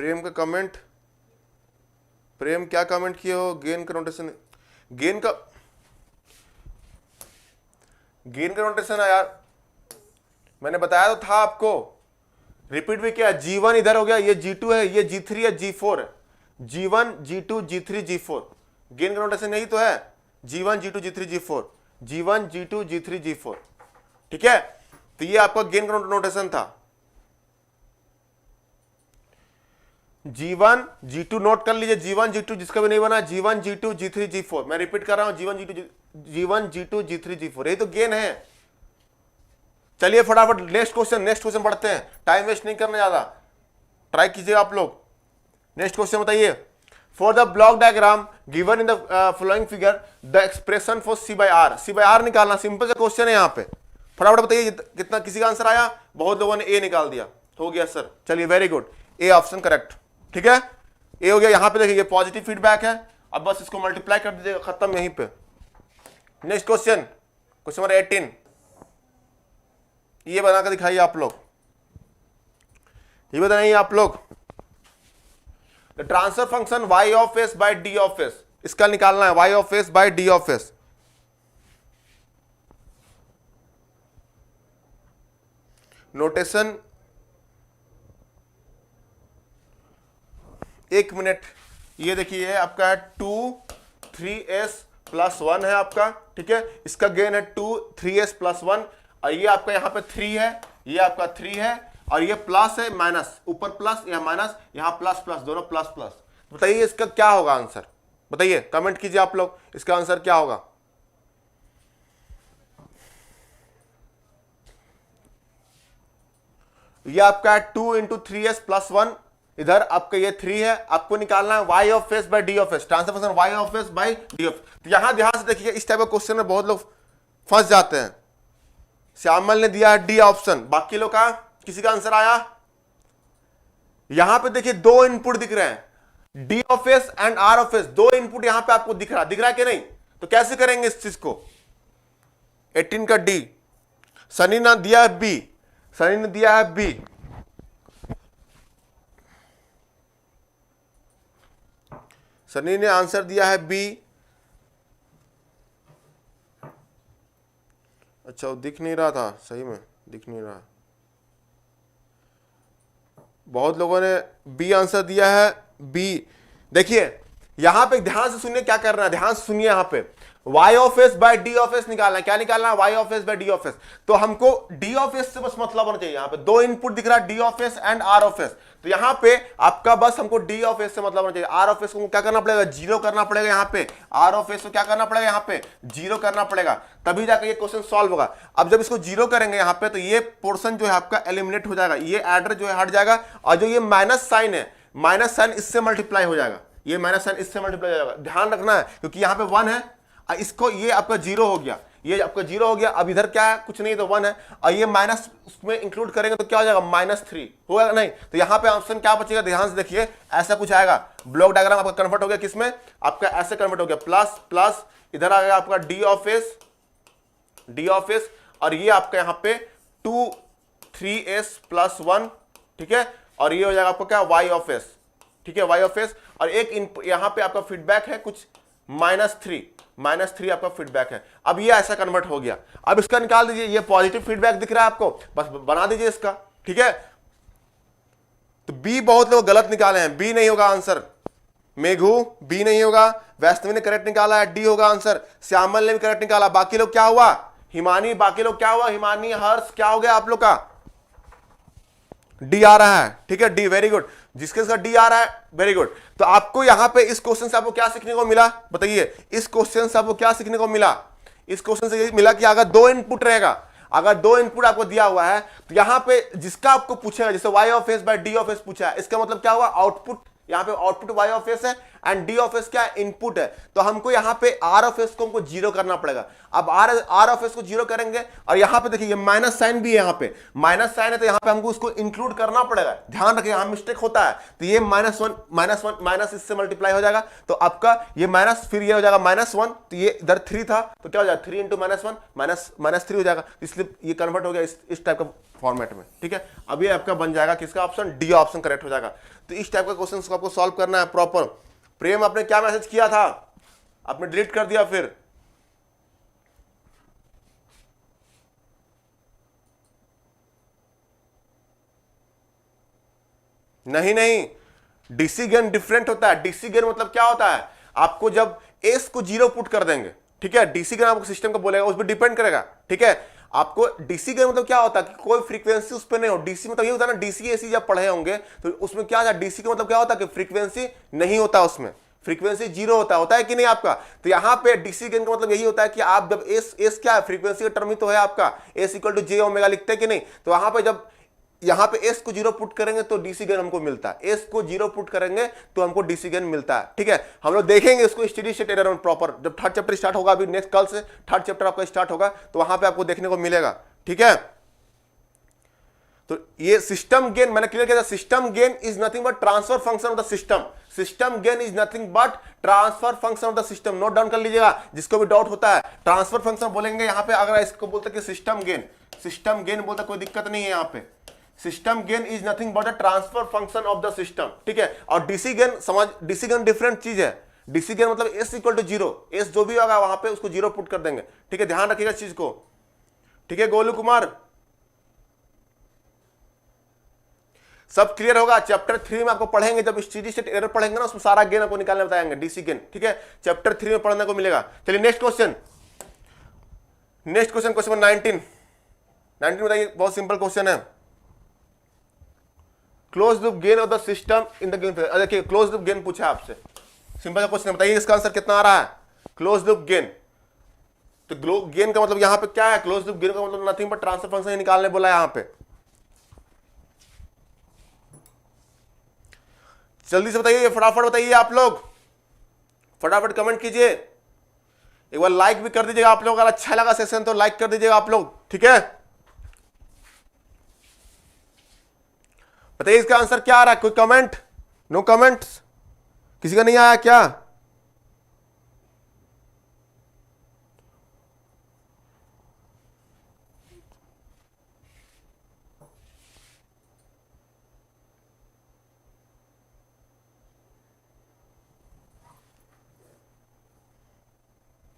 प्रेम का कमेंट, प्रेम क्या कमेंट किए हो? गेन का नोटेशन, गेन का नोटेशन है यार, मैंने बताया तो था आपको, रिपीट भी किया। G1 इधर हो गया, ये G2 है, ये G3 है, G4 है, G1 G2 G3 G4, gain का नोटेशन यही तो है, G1 G2 G3 G4, G1 G2 G3 G4, ठीक है। तो ये आपका गेन का नोटेशन था। G1 G2 नोट कर लीजिए, G1 G2 जिसका भी नहीं बना, G1 G2 G3 G4, मैं रिपीट कर रहा हूं, G1 G2 G3 G4, यही तो गेन है। चलिए फटाफट नेक्स्ट क्वेश्चन पढ़ते हैं, टाइम वेस्ट नहीं करना ज्यादा, ट्राई कीजिए आप लोग। नेक्स्ट क्वेश्चन बताइए, for the block diagram given in the following figure the expression for C/R निकालना। सिंपल सा क्वेश्चन है यहाँ पे, फटाफट बताइए कितना, किसी का आंसर आया? बहुत लोगों ने ए निकाल दिया, हो गया सर, चलिए very good, A option correct, ठीक है, ए हो गया। यहाँ पे देखिए ये पॉजिटिव फीडबैक है, अब बस इसको मल्टीप्लाई कर दीजिएगा, खत्म यहीं पे। नेक्स्ट क्वेश्चन नंबर 18, ये बनाकर दिखाइए आप लोग, ये बताइए आप लोग, the transfer function y of s by d of s, इसका निकालना है, y of s by d of s। Notation, एक मिनट, ये देखिए आपका 2 3s प्लस 1 है आपका, ठीक है, इसका गेन है 2 3s प्लस 1, और ये आपका यहाँ पे 3 है, ये आपका 3 है, और ये प्लस है माइनस, ऊपर प्लस या माइनस, यहाँ प्लस प्लस, दोनों प्लस प्लस। बताइए इसका क्या होगा आंसर, बताइए कमेंट कीजिए आप लोग, इसका आंसर क्या होगा? ये आपका 2 इंटू 3s प्लस 1, इधर आपका ये 3 है, आपको निकालना है y of s by d of s, transfer function y of s by d of. तो यहां ध्यान से देखिए, इस टाइप का क्वेश्चन में बहुत लोग फंस जाते हैं। श्यामल ने दिया है डी ऑप्शन, बाकी लोग का किसी का आंसर आया? यहां पे देखिए दो इनपुट दिख रहे हैं, d of s and r of s, दो इनपुट यहां पे आपको दिख रहा है कि नहीं? तो कैसे करेंगे इस चीज को? 18 का d, सनी ने दिया है b, सनी ने दिया है b, सनी ने आंसर दिया है बी। अच्छा वो दिख नहीं रहा था, सही में दिख नहीं रहा। बहुत लोगों ने बी आंसर दिया है, बी। देखिए यहां पे ध्यान से सुनिए क्या करना है, ध्यान से सुनिए, यहां पे y of s by d of s निकालना है। क्या निकालना है? y of s by d of s। तो हमको d ऑफ s से बस मतलब होना चाहिए, यहां पे दो इनपुट दिख रहा है, d of s and r of s। तो यहां पे आपका बस हमको d ऑफ s से मतलब होना चाहिए, r ऑफ s को क्या करना पड़ेगा? जीरो करना पड़ेगा यहां पे, r ऑफ s को क्या करना पड़ेगा? यहां पे जीरो करना पड़ेगा, तभी जाकर ये क्वेश्चन सॉल्व होगा। अब जब इसको जीरो करेंगे यहां पे, तो ये पोर्शन जो है आपका एलिमिनेट हो जाएगा, ये एडर जो है हट जाएगा, और जो ये माइनस साइन है, माइनस साइन इससे मल्टीप्लाई हो जाएगा, ये माइनस साइन इससे मल्टीप्लाई हो जाएगा। ध्यान रखना है क्योंकि यहां पे 1 है, इसको ये आपका जीरो हो गया, ये आपका जीरो हो गया। अब इधर क्या है? कुछ नहीं, तो 1 है, और ये माइनस उसमें इंक्लूड करेंगे तो क्या हो जाएगा? -3 होगा नहीं। तो यहां पे ऑप्शन क्या बचेगा? ध्यान से देखिए, ऐसा कुछ आएगा, ब्लॉक डायग्राम आपका कन्वर्ट हो गया किसमें? आपका ऐसे कन्वर्ट हो गया, प्लस प्लस, इधर आ गया आपका डी ऑफ एस, और ये आपका यहां पे 2 3s प्लस 1, ठीक है, और ये हो जाएगा आपको क्या? y ऑफ s, ठीक है, y ऑफ s। और एक यहां पे आपका फीडबैक है कुछ -3 आपका फीडबैक है। अब ये ऐसा कन्वर्ट हो गया। अब इसका निकाल दीजिए, ये पॉजिटिव फीडबैक दिख रहा है आपको, बस बना दीजिए इसका, ठीक है। तो बी बहुत लोग गलत निकाले हैं, बी नहीं होगा आंसर। मेघू बी नहीं होगा, वैष्णवी ने करेक्ट निकाला है, डी होगा आंसर। श्यामल ने भी करेक्ट निकाला। बाकी लोग क्या हुआ? हिमानी, बाकी लोग क्या हुआ? हिमानी, हर्ष, क्या हो गया आप लोग का? डी आ रहा है, ठीक है, डी, वेरी गुड। जिसके साथ डी आ रहा है, वेरी गुड। तो आपको यहां पे इस क्वेश्चन से आपको क्या सीखने को मिला? बताइए, इस क्वेश्चन से आपको क्या सीखने को मिला? इस क्वेश्चन से ये मिला कि अगर दो इनपुट रहेगा, अगर दो इनपुट आपको दिया हुआ है, तो यहां पे जिसका आपको पूछेगा, जैसे y of s by d of s पूछा है, इसका मतलब क्या हुआ? आउटपुट, यहां पे आउटपुट y ऑफ s है एंड डी ऑफ एस क्या है, इनपुट है। तो हमको यहाँ पे आर ऑफ एस को हमको जीरो करना पड़ेगा। अब आर ऑफ एस को जीरो करेंगे और यहाँ पे देखिए माइनस साइन भी है, यहाँ पे माइनस साइन है तो यहाँ पे हमको उसको इंक्लूड करना पड़ेगा। ध्यान रखिए यहाँ मिस्टेक होता है। तो ये -1 माइनस इससे मल्टीप्लाई हो जाएगा तो आपका ये माइनस, फिर ये हो जाएगा -1, तो ये इधर 3 था तो क्या हो जाएगा 3 × -1 -3 हो जाएगा, इसलिए ये कन्वर्ट हो गया इस टाइप का फॉर्मेट में। ठीक है, अब ये आपका बन जाएगा किसका ऑप्शन, डी ऑप्शन करेक्ट हो जाएगा। तो इस टाइप का क्वेश्चन को आपको सॉल्व करना है प्रॉपर। प्रेम आपने क्या मैसेज किया था, आपने डिलीट कर दिया फिर। नहीं, डीसी गेन डिफरेंट होता है। डीसी गेन मतलब क्या होता है, आपको जब एस को जीरो पुट कर देंगे, ठीक है, डीसी गेन आपको सिस्टम का बोलेगा, उस पर डिपेंड करेगा। ठीक है, आपको डीसी गेन मतलब क्या होता है कि कोई फ्रीक्वेंसी उस पर नहीं हो। डीसी मतलब ये होता है ना, डीसी एसी जब पढ़े होंगे तो उसमें क्या होता है, डीसी का मतलब क्या होता है कि फ्रीक्वेंसी नहीं होता, उसमें फ्रीक्वेंसी जीरो होता है कि नहीं आपका। तो यहाँ पे डीसी गेन का मतलब यही होता है कि आप जब एस क्या है, फ्रीक्वेंसी का टर्म ही तो है आपका, S equal to J omega लिखते हैं कि नहीं। तो वहां पे जब यहां पे एस को जीरो पुट करेंगे तो डीसी गेन हमको मिलता है, एस को जीरो पुट करेंगे तो हमको डीसी गेन मिलता है। ठीक है, हम लोग देखेंगे इसको स्टेडी स्टेट एरर प्रॉपर, जब थर्ड चैप्टर स्टार्ट होगा, अभी नेक्स्ट कल से थर्ड चैप्टर आपका स्टार्ट होगा तो वहां पे आपको देखने को मिलेगा। ठीक है, तो ये सिस्टम गेन मैंने क्लियर किया था, system gain is nothing but transfer function of the system. System gain is nothing but transfer function of the system. Note down कर लीजिएगा जिसको भी डाउट होता है, ट्रांसफर फंक्शन बोलेंगे यहाँ पे। अगर इसको बोलते कि सिस्टम गेन बोलते कोई दिक्कत नहीं है यहाँ पे। System gain is nothing but a transfer function of the system. ठीक है, और डीसी गेन समझ, डीसी गेन डिफरेंट चीज है। डीसी गेन मतलब S equal to zero, S जो भी होगा वहां पे उसको जीरो पुट कर देंगे। ठीक है, ध्यान रखिएगा इस चीज को। ठीक है गोलू कुमार, सब क्लियर होगा। चैप्टर 3 में आपको पढ़ेंगे, जब स्टेडी स्टेट एरर पढ़ेंगे ना, उसमें सारा गेन आपको निकालने बताएंगे, डीसी गेन। ठीक है, चैप्टर 3 में पढ़ने को मिलेगा। चलिए नेक्स्ट क्वेश्चन, क्वेश्चन नंबर 19 बताइए, बहुत सिंपल क्वेश्चन है। Close loop gain of the system in the gain. देखिए क्लोज लूप गेन पूछा आपसे, सिंपल क्वेश्चन, बताइए इसका आंसर कितना आ रहा है। क्लोज लूप गेन, तो गेन का मतलब यहां पे क्या है, क्लोज लूप गेन का मतलब नथिंग बट ट्रांसफर फंक्शन निकालने बोला है यहां पे। जल्दी से बताइए, फटाफट बताइए आप लोग, फटाफट कमेंट कीजिए। एक बार लाइक भी कर दीजिएगा आप लोग, अगर अच्छा लगा सेशन तो लाइक कर दीजिएगा आप लोग। ठीक है, बताइए इसका आंसर क्या आ रहा है। कोई कमेंट, नो कमेंट्स, किसी का नहीं आया क्या।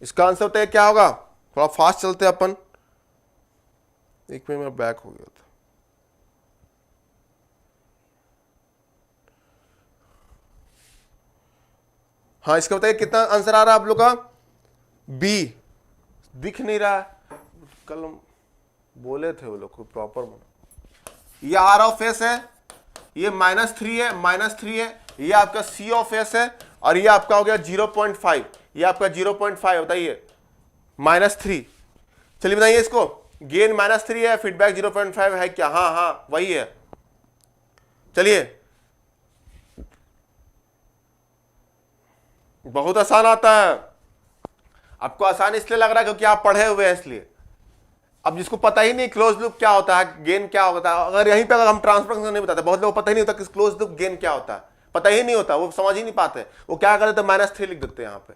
इसका आंसर बताइए क्या होगा। थोड़ा फास्ट चलते हैं अपन, एक मिनट में बैक हो गया था। हाँ, इसका बताइए कितना आंसर आ रहा है आप लोग का। बी दिख नहीं रहा है, कल हम बोले थे वो लोग को प्रॉपर बना। ये आर ऑफ एस है, ये -3 है, -3 है, ये आपका सी ऑफ एस है, और ये आपका हो गया 0.5, ये आपका 0.5 बताइए -3। चलिए बताइए इसको, गेन -3 है, फीडबैक 0.5 है क्या। हाँ वही है। चलिए, बहुत आसान आता है। आपको आसान इसलिए लग रहा है क्योंकि आप पढ़े हुए हैं इसलिए। अब जिसको पता ही नहीं क्लोज लूप क्या होता है, गेन क्या होता है, अगर यहीं पे अगर हम ट्रांसफर फंक्शन नहीं बताते, बहुत लोगों को पता ही नहीं होता कि क्लोज लूप गेन क्या होता है, पता ही नहीं होता, वो समझ ही नहीं पाते। वो क्या करते हैं, -3 लिख देते हैं यहाँ पे।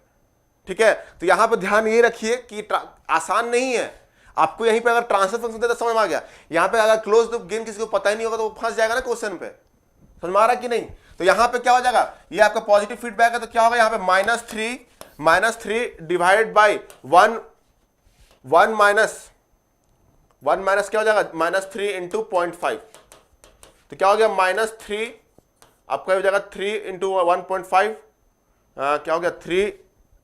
ठीक है, तो यहाँ पे ध्यान ये रखिए कि आसान नहीं है। आपको यहीं पे अगर ट्रांसफर फंक्शन देता समझ में आ गया, यहाँ पे अगर क्लोज लूप गेन किसी को पता ही नहीं होगा तो वो फंस जाएगा ना क्वेश्चन पे, समझ में आ रहा कि नहीं। तो यहाँ पे क्या हो जाएगा, ये आपका पॉजिटिव फीडबैक है तो क्या होगा यहाँ पे -3 डिवाइडेड बाई 1 माइनस क्या हो जाएगा, -3 इंटू 0.5। तो क्या हो गया, -3 आपका हो जाएगा 3 इंटू 1.5, क्या हो गया 3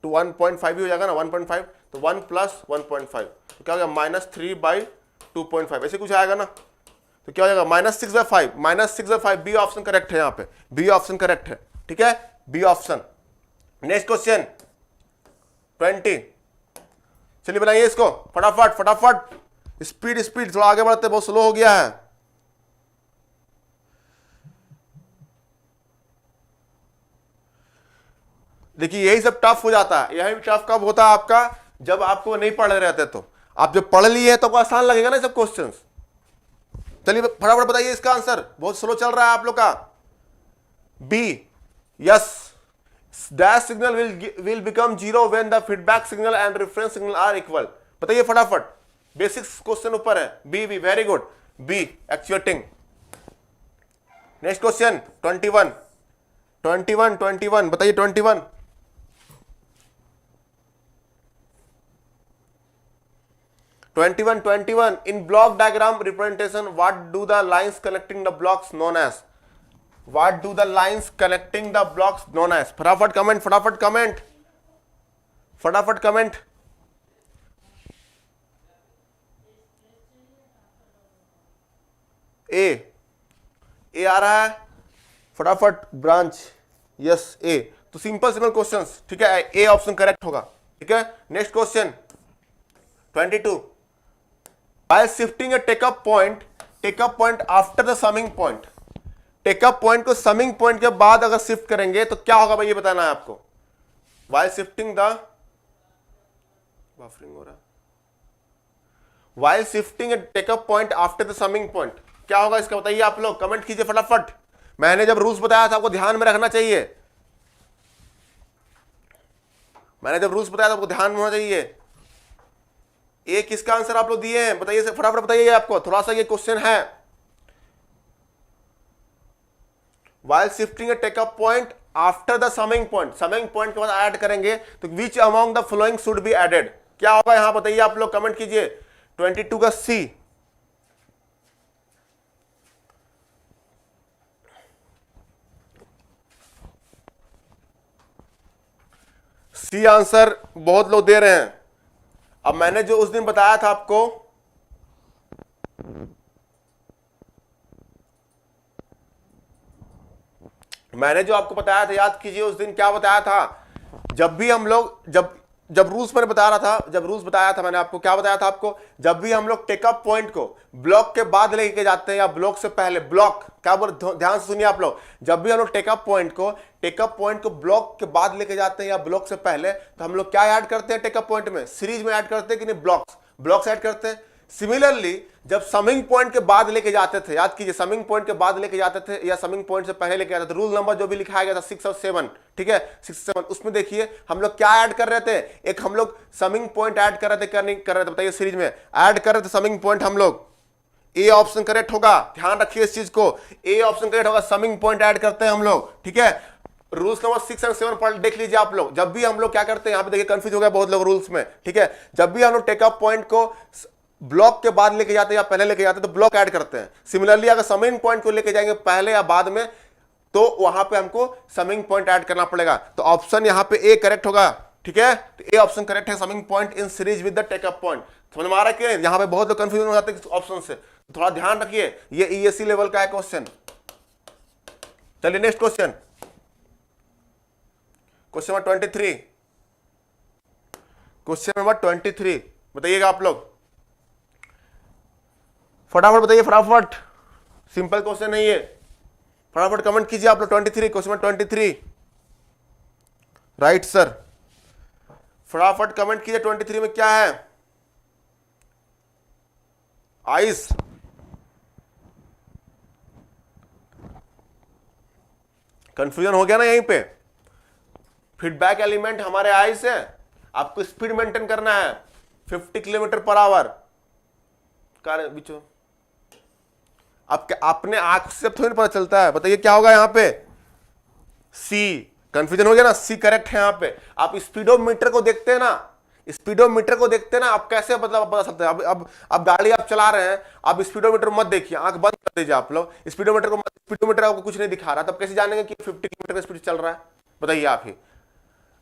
to 1.5 ही हो जाएगा ना, 1.5 तो 1 प्लस 1.5 तो क्या हो गया -3/2.5, ऐसे कुछ आएगा ना। तो क्या हो जाएगा -6/5 बी ऑप्शन करेक्ट है, यहाँ पे बी ऑप्शन करेक्ट है। ठीक है, बी ऑप्शन। Next question 20। चलिए बनाइए इसको फटाफट, स्पीड थोड़ा आगे बढ़ते, बहुत स्लो हो गया है। देखिए यही सब टफ हो जाता है। यही टफ कब होता है आपका, जब आपको नहीं पढ़ रहते। तो आप जब पढ़ लिए तो आसान लगेगा ना सब क्वेश्चंस। चलिए फटाफट बताइए इसका आंसर, बहुत स्लो चल रहा है आप लोग का। B, yes, dash signal will become zero when the feedback signal and reference signal are equal. बताइए फटाफट, बेसिक्स क्वेश्चन ऊपर है। B, B, very good, B actuating. Next question 21 बताइए 21। In block diagram representation, what do the lines connecting the blocks known as? What do the lines connecting the blocks known as? फटाफट comment, फटाफट comment, फटाफट comment. ए आ रहा है, फटाफट branch, yes ए। तो simple simple questions, ठीक है, ए ऑप्शन करेक्ट होगा। ठीक है, next question 22। By shifting a take-up point after the summing point, take up point को समिंग पॉइंट के बाद अगर शिफ्ट करेंगे तो क्या होगा भाई, ये बताना है आपको। While shifting the बफरिंग हो रहा है, While shifting a take-up point after the summing point, क्या होगा इसका बताइए आप लोग, कमेंट कीजिए फटाफट। मैंने जब रूल्स बताया था आपको ध्यान में रखना चाहिए, मैंने जब रूल्स बताया था आपको ध्यान में होना चाहिए। ए किसका आंसर आप लोग दिए हैं, बताइए फटाफट बताइए। आपको थोड़ा सा ये क्वेश्चन है, while shifting a take-up point after the summing point, summing point के बाद ऐड करेंगे तो which among the following should be added, क्या होगा यहां बताइए आप लोग, कमेंट कीजिए। 22 का सी आंसर बहुत लोग दे रहे हैं। अब मैंने जो उस दिन बताया था आपको, मैंने जो आपको बताया था, याद कीजिए उस दिन क्या बताया था। जब भी हम लोग जब रूल्स मैंने बता रहा था, जब रूल्स बताया था मैंने आपको, क्या बताया था आपको, जब भी हम लोग टेकअप पॉइंट को ब्लॉक के बाद लेके जाते हैं या ब्लॉक से पहले, ब्लॉक क्या बोल, ध्यान से सुनिए आप लोग, जब भी हम लोग टेकअप पॉइंट को ब्लॉक के बाद लेके जाते हैं या ब्लॉक से पहले, तो हम लोग क्या ऐड करते हैं टेकअप पॉइंट में, सीरीज में ऐड करते हैं कि नहीं, ब्लॉक्स ऐड करते हैं। सिमिलरली जब समिंग पॉइंट के बाद लेके जाते थे, याद कीजिए, समिंग पॉइंट के बाद लेके जाते थे या समिंग पॉइंट से पहले लेके जाते थे, रूल नंबर जो भी लिखाया गया था 6 और 7, ठीक है, 6 7, उसमें देखिए हम लोग क्या ऐड कर रहे थे, एक हम लोग समिंग पॉइंट ऐड कर रहे थे, कर रहे थे, बताइए सीरीज में ऐड कर रहे थे समिंग पॉइंट हम लोग। ए ऑप्शन करेक्ट होगा, ध्यान रखिए इस चीज को, ए ऑप्शन करेक्ट होगा, समिंग पॉइंट ऐड करते हैं हम लोग। ठीक है, रूल्स नंबर 6 और 7 पढ़ देख लीजिए आप लोग। जब भी हम लोग क्या करते हैं, यहां पे देखिए कंफ्यूज हो गया बहुत लोग रूल्स में, ठीक है, जब भी हम लोग टेकअप पॉइंट को ब्लॉक के बाद लेके जाते हैं या पहले लेके जाते हैं तो ब्लॉक ऐड करते हैं। सिमिलरली अगर समिंग पॉइंट को लेके जाएंगे पहले या बाद में, तो वहां पे हमको समिंग पॉइंट ऐड करना पड़ेगा। तो ऑप्शन यहां पे ए करेक्ट होगा। ठीक है, तो ए ऑप्शन करेक्ट है, summing point in series with the take up point. समझ में आ रहा है कि यहां पे बहुत लोग कंफ्यूजन हो जाते हैं ऑप्शन से, थोड़ा ध्यान रखिए, ये ईएससी लेवल का है क्वेश्चन। चलिए next question, question number 23, question number 23 बताइएगा आप लोग, फटाफट बताइए, फटाफट, सिंपल क्वेश्चन है ये, फटाफट कमेंट कीजिए आप लोग। 23, क्वेश्चन नंबर 23, राइट सर, फटाफट कमेंट कीजिए। 23 में क्या है, आइस, कंफ्यूजन हो गया ना यहीं पे। फीडबैक एलिमेंट हमारे आइस है, आपको स्पीड मेंटेन करना है 50 किलोमीटर पर आवर कार बीचो। अब अपने आंख से थोड़ी पता चलता है, बताइए क्या होगा यहाँ पे, सी, कंफ्यूजन हो गया ना, सी करेक्ट है। यहाँ पे आप स्पीडोमीटर को देखते हैं ना, स्पीडोमीटर को देखते हैं ना, आप कैसे मतलब बता सकते हैं। अब गाड़ी आप चला रहे हैं, आप स्पीडोमीटर मत देखिए, आंख बंद कर दीजिए आप लोग, स्पीडोमीटर आपको कुछ नहीं दिखा रहा, तब कैसे जानेंगे कि 50 किलोमीटर का स्पीड चल रहा है, बताइए आप ही।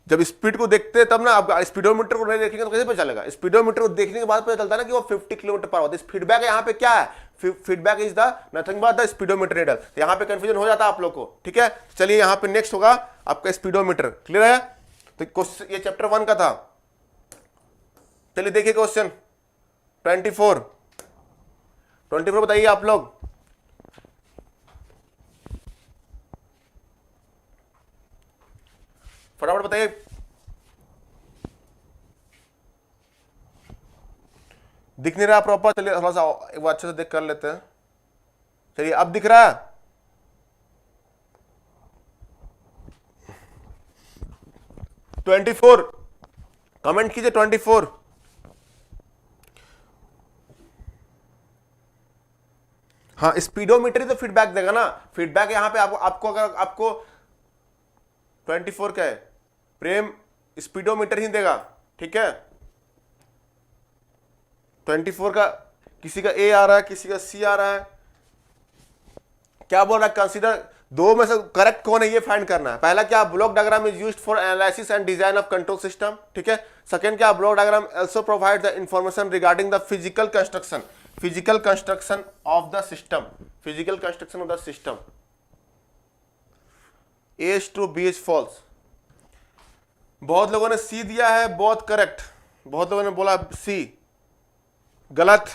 जब स्पीड को देखते हैं तब ना, आप स्पीडोमीटर को नहीं देखेंगे तो कैसे पता चलेगा। स्पीडोमीटर को देखने के बाद पता चलता है ना कि वो 50 किलोमीटर पर आवर। फीडबैक यहाँ पे क्या है, feedback is the nothing but the speedometer needle. तो यहाँ पे कंफ्यूजन हो जाता है आप लोग को। ठीक है, चलिए यहाँ पे नेक्स्ट होगा आपका स्पीडोमीटर, क्लियर है। तो क्वेश्चन ये चैप्टर 1 का था। चलिए देखिए क्वेश्चन 24 बताइए आप लोग। फटाफट बताइए। दिख नहीं रहा प्रॉपर, चलिए थोड़ा सा एक बार अच्छे से देख कर लेते हैं। चलिए अब दिख रहा है? ट्वेंटी फोर कमेंट कीजिए 24। हाँ स्पीडोमीटर ही तो फीडबैक देगा ना, फीडबैक यहां पे आपको अगर आपको 24 का है प्रेम, स्पीडोमीटर ही देगा, ठीक है। 24 का किसी का ए आ रहा है, किसी का सी आ रहा है। क्या बोल रहा है? कंसीडर, दो में से करेक्ट कौन है ये फाइंड करना है। पहला क्या, block diagram is used for analysis and design of control system, ठीक है। सेकंड क्या, block diagram also provide the information regarding the physical construction of the system, physical construction of the system. A is true, B is false. बहुत लोगों ने सी दिया है, बहुत correct. बहुत लोगों ने बोला सी, गलत।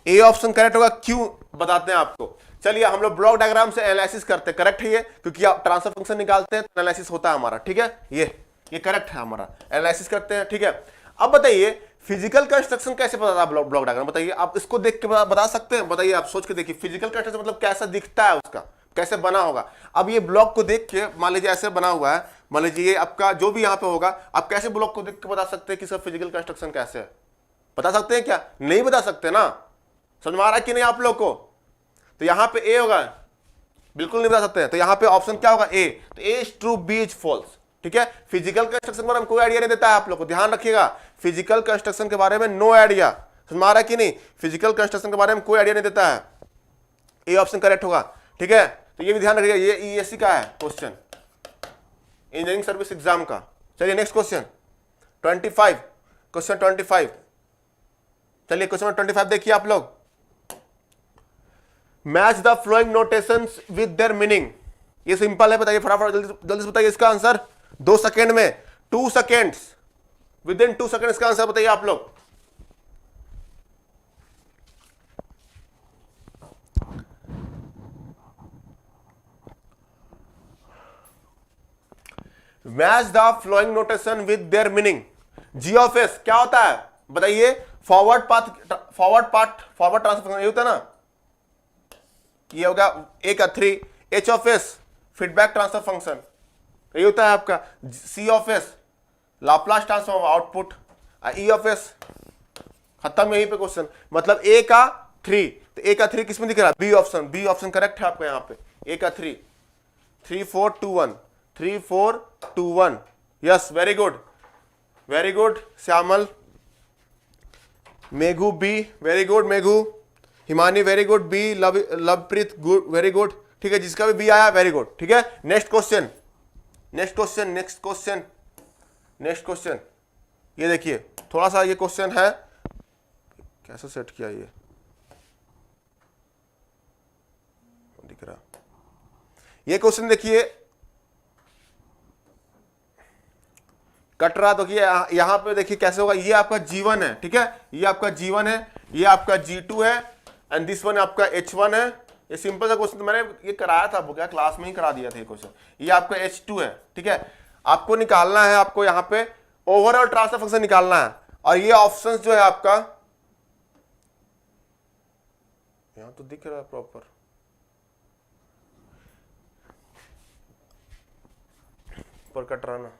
ए ऑप्शन करेक्ट होगा, क्यों बताते हैं आपको। चलिए हम लोग ब्लॉक डायग्राम से एनालिसिस करते हैं, करेक्ट है ये, क्योंकि आप ट्रांसफर फंक्शन निकालते हैं तो एनालिसिस होता है हमारा, ठीक है। ये करेक्ट है हमारा, एनालिसिस करते हैं, ठीक है। अब बताइए फिजिकल कंस्ट्रक्शन कैसे पता था ब्लॉक डायग्राम, बताइए आप इसको देख के बता सकते हैं? बताइए आप सोच के देखिए, फिजिकल कंस्ट्रक्शन मतलब कैसा दिखता है उसका, कैसे बना होगा। अब ये ब्लॉक को देख के मान लीजिए ऐसे बना हुआ है, मान लीजिए ये आपका जो भी यहाँ पे होगा, आप कैसे ब्लॉक को देख के बता सकते हैं कि इसका फिजिकल कंस्ट्रक्शन कैसे है? बता सकते हैं क्या? नहीं बता सकते ना। समझ में आ रहा है कि नहीं आप लोग को? तो यहां पे ए होगा, बिल्कुल नहीं बता सकते हैं। तो यहां पे ऑप्शन क्या होगा? ए। तो A is true, B is false, ठीक है। फिजिकल कंस्ट्रक्शन पर हम कोई आइडिया नहीं देता है आप लोग को, ध्यान रखिएगा। फिजिकल कंस्ट्रक्शन के बारे में नो आइडिया, समझ में आ रहा है कि नहीं? फिजिकल कंस्ट्रक्शन के बारे में कोई आइडिया नहीं देता है। ए ऑप्शन करेक्ट होगा, ठीक है। तो ये भी ध्यान रखिएगा, ये ईएससी का है क्वेश्चन, इंजीनियरिंग सर्विस एग्जाम का। चलिए नेक्स्ट क्वेश्चन 25, क्वेश्चन 25। चलिए क्वेश्चन 25 देखिए आप लोग। Match the flowing notations with their meaning. ये सिंपल है, बताइए फटाफट जल्दी से बताइए इसका आंसर 2 सेकेंड में, 2 सेकेंड्स, विद इन 2 सेकेंड्स का आंसर बताइए आप लोग। Match the following notation with their meaning. G of S क्या होता है बताइए? फॉरवर्ड ट्रांसफर फंक्शन, ये होता है ना, ये होगा ए का 3। H of S feedback transfer function, ये होता है आपका। C of S Laplace transform output. E of S खत्म, यहीं पे क्वेश्चन। मतलब ए का 3, तो ए का 3 किसमें दिख रहा है? B option, B option correct है आपका यहाँ पे। ए का 3, 3 4 2 1, 3 4 2 1, yes very good, very good Shyamal. Meghu B, very good Meghu. Himani very good, B. Lovepreet good, very good, ठीक है। जिसका भी बी आया वेरी गुड, ठीक है। Next question, next question, next question, next question. ये देखिए थोड़ा सा ये क्वेश्चन है, कैसे सेट किया ये दिख रहा। ये क्वेश्चन देखिए कट रहा, तो यहां पे देखिए कैसे होगा। ये आपका G1 है, ठीक है। ये आपका G1 है, ये आपका G2 है, एंड दिस वन आपका H1 है। ये सिंपल सा क्वेश्चन, मैंने ये कराया था क्या क्लास में ही करा दिया था ये क्वेश्चन। ये आपका H2 है, ठीक है। आपको निकालना है, आपको यहाँ पे ओवरऑल ट्रांसफर फंक्शन निकालना है। और ये ऑप्शंस जो है आपका यहां तो दिख रहा है प्रॉपर, पर कट रहा ना।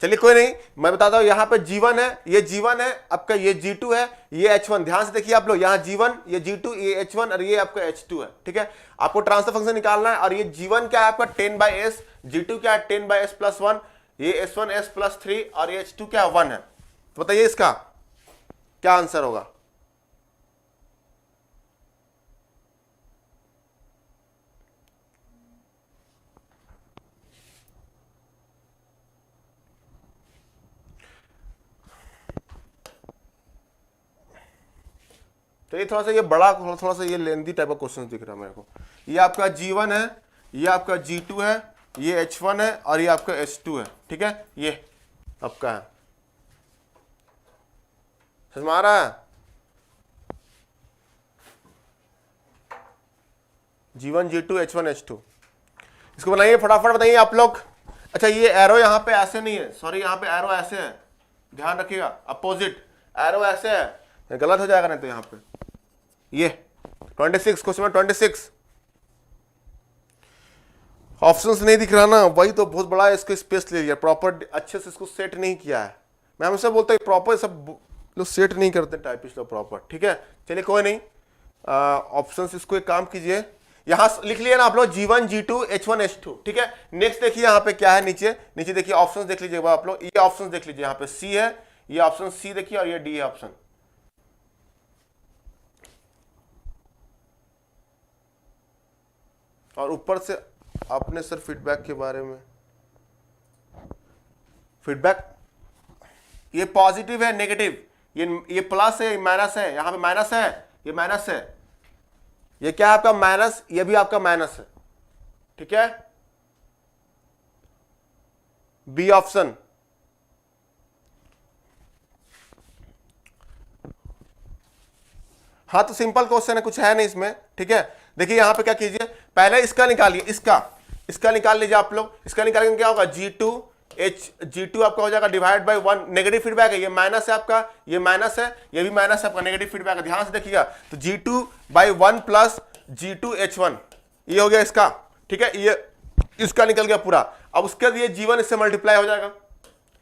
चलिए कोई नहीं, मैं बताता हूं। यहां पे G1 है, ये G1 है आपका, ये G2 है, ये H1। ध्यान से देखिए आप लोग, यहां G1, ये G2, ये H1 और ये आपका H2 है, ठीक है। आपको ट्रांसफर फंक्शन निकालना है। और ये G1 क्या है आपका 10/s, G2 क्या है 10/s+1, ये S1s+3 और ये H2 क्या 1 है। तो बताइए इसका क्या आंसर होगा? तो ये थोड़ा सा ये बड़ा, थोड़ा सा ये लेंथी टाइप का क्वेश्चन दिख रहा है मेरे को। ये आपका G1 है, ये आपका G2 है, ये H1 है और ये आपका H2 है, ठीक है। ये आपका है, समझ में आ रहा है? G1 G2 H1 H2। इसको बनाइए फटाफट, बताइए आप लोग। अच्छा ये एरो यहाँ पे ऐसे नहीं है, सॉरी यहाँ पे एरो ऐसे है, ध्यान रखिएगा, अपोजिट एरो ऐसे है, गलत हो जाएगा नहीं तो यहाँ पे। ये 26 क्वेश्चन नंबर 26 ऑप्शंस नहीं दिख रहा ना, वही तो बहुत बड़ा है, इसको स्पेस ले लिया, प्रॉपर अच्छे से इसको सेट नहीं किया है। मैं हमेशा बोलता हूँ प्रॉपर सब लोग सेट नहीं करते टाइपिस्ट लोग प्रॉपर, ठीक है। चलिए कोई नहीं, ऑप्शंस इसको एक काम कीजिए, यहां लिख लिया ना आप लोग G1 G2 H1 H2, ठीक है। नेक्स्ट देखिए यहाँ पे क्या है, नीचे नीचे देखिए ऑप्शंस देख लीजिएगा आप लोग, ये ऑप्शंस देख लीजिए, यहाँ पे C है, ये ऑप्शन C देखिए, और ये D है ऑप्शन। और ऊपर से आपने सर फीडबैक के बारे में, फीडबैक ये पॉजिटिव है नेगेटिव, ये प्लस है माइनस है, यहां पे माइनस है, ये माइनस है, ये क्या है आपका माइनस, ये भी आपका माइनस है, ठीक है। बी ऑप्शन, हाँ तो सिंपल क्वेश्चन है, कुछ है नहीं इसमें, ठीक है। देखिए यहां पे क्या कीजिए, पहले इसका निकालिए, इसका निकाल लीजिए आप लोग, इसका निकालेंगे क्या होगा G2 आपका हो जाएगा डिवाइड बाय 1, नेगेटिव फीडबैक है, ये माइनस है आपका, ये माइनस है, ये भी माइनस है आपका, नेगेटिव फीडबैक है, ध्यान से देखिएगा। तो G2/1 प्लस G2 H1 ये हो गया इसका, ठीक है, ये इसका निकल गया पूरा। अब उसके बाद ये G1 इससे मल्टीप्लाई हो जाएगा,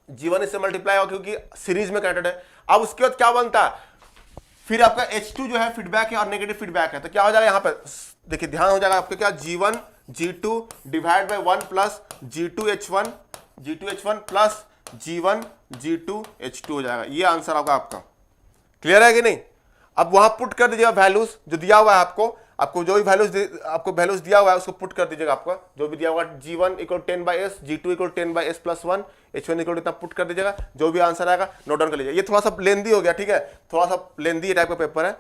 G1 इससे मल्टीप्लाई होगा क्योंकि सीरीज में कनेक्टेड है। अब उसके बाद क्या बनता है, फिर आपका H2 जो है फीडबैक है और नेगेटिव फीडबैक है, तो क्या हो जाएगा यहाँ पे, देखिए ध्यान हो जाएगा आपका क्या, G1 G2 divide by 1 plus G2 H1 plus G1 G2 H2 हो जाएगा, ये आंसर होगा आपका। क्लियर है कि नहीं। अब वहां पुट कर दीजिएगा वैल्यूज जो दिया हुआ है आपको जो भी वैल्यूज दिया हुआ है उसको पुट कर दीजिएगा, आपका जो भी दिया हुआ G1 = 10/s, G2 = 10/s + 1, H1 = इतना पुट कर दीजिएगा, जो भी आंसर आएगा नोट डाउन कर लीजिए। ये थोड़ा सा लेंदी हो गया, ठीक है, थोड़ा सा लेंदी टाइप का पेपर है,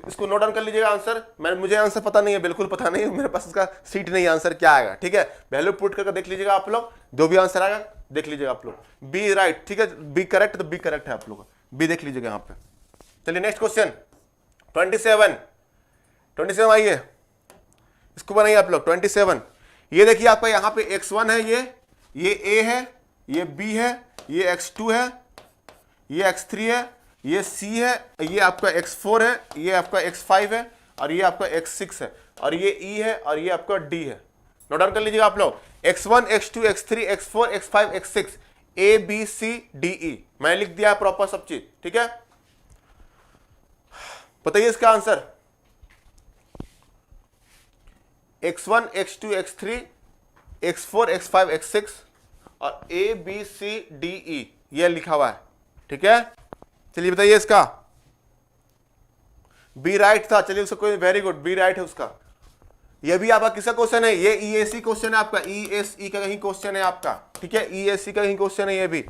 इसको नोट डाउन कर लीजिएगा आंसर। मुझे आंसर पता नहीं है, बिल्कुल पता नहीं है, मेरे पास इसका सीट नहीं है, आंसर क्या आएगा, ठीक है। वैल्यू पुट करके देख लीजिएगा आप लोग, जो भी आंसर आएगा देख लीजिएगा आप लोग। बी राइट, ठीक है, बी करेक्ट, तो बी करेक्ट है आप लोग, बी देख लीजिएगा यहाँ पे। चलिए नेक्स्ट क्वेश्चन 27 आइए, इसको बनाइए आप लोग 27। ये देखिए आपका यहाँ पे x1 है, ये a है, ये b है, ये x2 है, ये x3 है, ये c है, ये आपका x4 है, ये आपका x5 है, और ये आपका x6 है, और ये e है, और ये आपका d है। नोट डाउन कर लीजिएगा आप लोग, x1 x2 x3 x4 x5 x6 a b c d e, मैंने लिख दिया है प्रॉपर सब चीज, ठीक है। बताइए इसका answer, x1 x2 x3 x4 x5 x6 और a b c d e ये लिखा हुआ है, ठीक है। चलिए बताइए इसका, बी राइट था, चलिए उसका कोई, वेरी गुड, बी राइट है उसका। ये भी आपका किसका क्वेश्चन है, ये EAC क्वेश्चन है आपका, ESE का कहीं क्वेश्चन है आपका, ठीक है, ESE का कहीं क्वेश्चन है ये भी।